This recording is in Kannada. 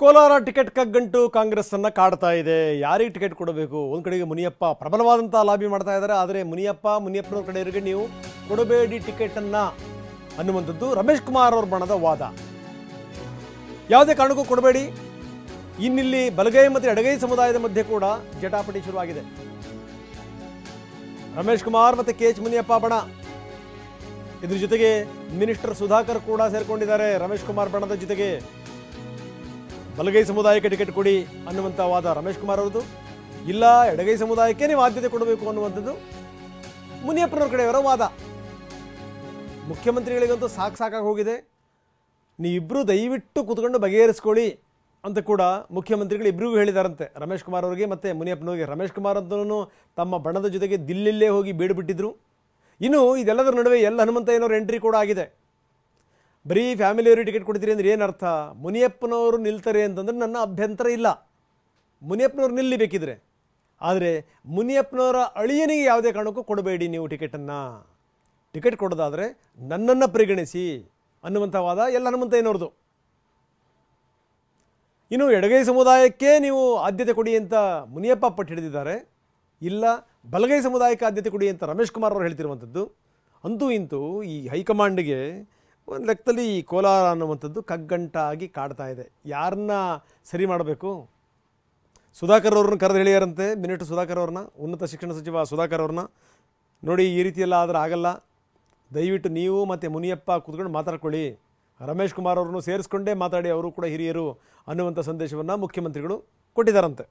ಕೋಲಾರ ಟಿಕೆಟ್ ಕಗ್ಗಂಟು ಕಾಂಗ್ರೆಸ್ ಅನ್ನು ಕಾಡ್ತಾ ಇದೆ. ಯಾರಿಗೆ ಟಿಕೆಟ್ ಕೊಡಬೇಕು? ಒಂದು ಕಡೆಗೆ ಮುನಿಯಪ್ಪ ಪ್ರಬಲವಾದಂಥ ಲಾಬಿ ಮಾಡ್ತಾ ಇದ್ದಾರೆ. ಆದರೆ ಮುನಿಯಪ್ಪನವ್ರ ಕಡೆಯವರಿಗೆ ನೀವು ಕೊಡಬೇಡಿ ಟಿಕೆಟನ್ನು ಅನ್ನುವಂಥದ್ದು ರಮೇಶ್ ಕುಮಾರ್ ಅವ್ರ ಬಣದ ವಾದ. ಯಾವುದೇ ಕಾರಣಕ್ಕೂ ಕೊಡಬೇಡಿ. ಇನ್ನಿಲ್ಲಿ ಬಲಗೈ ಮತ್ತು ಎಡಗೈ ಸಮುದಾಯದ ಮಧ್ಯೆ ಕೂಡ ಜಟಾಪಟಿ ಶುರುವಾಗಿದೆ. ರಮೇಶ್ ಕುಮಾರ್ ಮತ್ತು KH ಮುನಿಯಪ್ಪ ಬಣ, ಇದ್ರ ಜೊತೆಗೆ ಮಿನಿಸ್ಟರ್ ಸುಧಾಕರ್ ಕೂಡ ಸೇರ್ಕೊಂಡಿದ್ದಾರೆ ರಮೇಶ್ ಕುಮಾರ್ ಬಣದ ಜೊತೆಗೆ. ಬಲಗೈ ಸಮುದಾಯಕ್ಕೆ ಟಿಕೆಟ್ ಕೊಡಿ ಅನ್ನುವಂಥ ವಾದ ರಮೇಶ್ ಕುಮಾರ್ ಅವ್ರದ್ದು. ಇಲ್ಲ, ಎಡಗೈ ಸಮುದಾಯಕ್ಕೆ ನೀವು ಆದ್ಯತೆ ಕೊಡಬೇಕು ಅನ್ನುವಂಥದ್ದು ಮುನಿಯಪ್ಪನವ್ರ ಕಡೆಯವರ ವಾದ. ಮುಖ್ಯಮಂತ್ರಿಗಳಿಗಂತೂ ಸಾಕಾಗಿ ಹೋಗಿದೆ. ನೀವಿಬ್ಬರು ದಯವಿಟ್ಟು ಕೂತ್ಕೊಂಡು ಬಗೆಹರಿಸ್ಕೊಳ್ಳಿ ಅಂತ ಕೂಡ ಮುಖ್ಯಮಂತ್ರಿಗಳು ಇಬ್ಬರಿಗೂ ಹೇಳಿದಾರಂತೆ, ರಮೇಶ್ ಕುಮಾರ್ ಅವರಿಗೆ ಮತ್ತು ಮುನಿಯಪ್ಪನವರಿಗೆ. ರಮೇಶ್ ಕುಮಾರ್ ಅಂತನೂ ತಮ್ಮ ಬಣದ ಜೊತೆಗೆ ದಿಲ್ಲಿಯಲ್ಲೇ ಹೋಗಿ ಬೀಡುಬಿಟ್ಟಿದ್ರು. ಇನ್ನು ಇದೆಲ್ಲದರ ನಡುವೆ ಹನುಮಂತಯ್ಯನವ್ರ ಎಂಟ್ರಿ ಕೂಡ ಆಗಿದೆ. ಬರೀ ಫ್ಯಾಮಿಲಿಯವರು ಟಿಕೆಟ್ ಕೊಡ್ತೀರಿ ಅಂದರೆ ಏನರ್ಥ? ಮುನಿಯಪ್ಪನವರು ನಿಲ್ತಾರೆ ಅಂತಂದ್ರೆ ನನ್ನ ಅಭ್ಯಂತರ ಇಲ್ಲ, ಮುನಿಯಪ್ಪನವ್ರು ನಿಲ್ಲಿಬೇಕಿದ್ರೆ. ಆದರೆ ಮುನಿಯಪ್ಪನವರ ಅಳಿಯನಿಗೆ ಯಾವುದೇ ಕಾರಣಕ್ಕೂ ಕೊಡಬೇಡಿ ನೀವು ಟಿಕೆಟನ್ನು. ಟಿಕೆಟ್ ಕೊಡೋದಾದರೆ ನನ್ನನ್ನು ಪರಿಗಣಿಸಿ ಅನ್ನುವಂಥ ವಾದ ಹನುಮಂತಯ್ಯನವ್ರದ್ದು. ಇನ್ನು ಎಡಗೈ ಸಮುದಾಯಕ್ಕೆ ನೀವು ಆದ್ಯತೆ ಕೊಡಿ ಅಂತ ಮುನಿಯಪ್ಪ ಪಟ್ಟು ಹಿಡಿದಿದ್ದಾರೆ. ಇಲ್ಲ, ಬಲಗೈ ಸಮುದಾಯಕ್ಕೆ ಆದ್ಯತೆ ಕೊಡಿ ಅಂತ ರಮೇಶ್ ಕುಮಾರ್ ಅವರು ಹೇಳ್ತಿರುವಂಥದ್ದು. ಅಂತೂ ಇಂತೂ ಈ ಹೈಕಮಾಂಡ್ಗೆ ಒಂದು ಲೆಕ್ಕದಲ್ಲಿ ಈ ಕೋಲಾರ ಅನ್ನುವಂಥದ್ದು ಕಗ್ಗಂಟಾಗಿ ಕಾಡ್ತಾ ಇದೆ. ಯಾರನ್ನ ಸರಿ ಮಾಡಬೇಕು? ಸುಧಾಕರ್ ಅವ್ರನ್ನ ಕರೆದು ಹೇಳಿಯಾರಂತೆ, ಮಿನಿಸ್ಟರ್ ಸುಧಾಕರ್ ಅವ್ರನ್ನ, ಉನ್ನತ ಶಿಕ್ಷಣ ಸಚಿವ ಸುಧಾಕರ್ ಅವ್ರನ್ನ. ನೋಡಿ, ಈ ರೀತಿಯೆಲ್ಲ ಆದರೆ ಆಗಲ್ಲ, ದಯವಿಟ್ಟು ನೀವು ಮತ್ತು ಮುನಿಯಪ್ಪ ಕೂತ್ಕೊಂಡು ಮಾತಾಡ್ಕೊಳ್ಳಿ, ರಮೇಶ್ ಕುಮಾರ್ ಅವ್ರನ್ನು ಸೇರಿಸ್ಕೊಂಡೇ ಮಾತಾಡಿ, ಅವರು ಕೂಡ ಹಿರಿಯರು ಅನ್ನುವಂಥ ಸಂದೇಶವನ್ನು ಮುಖ್ಯಮಂತ್ರಿಗಳು ಕೊಟ್ಟಿದ್ದಾರಂತೆ.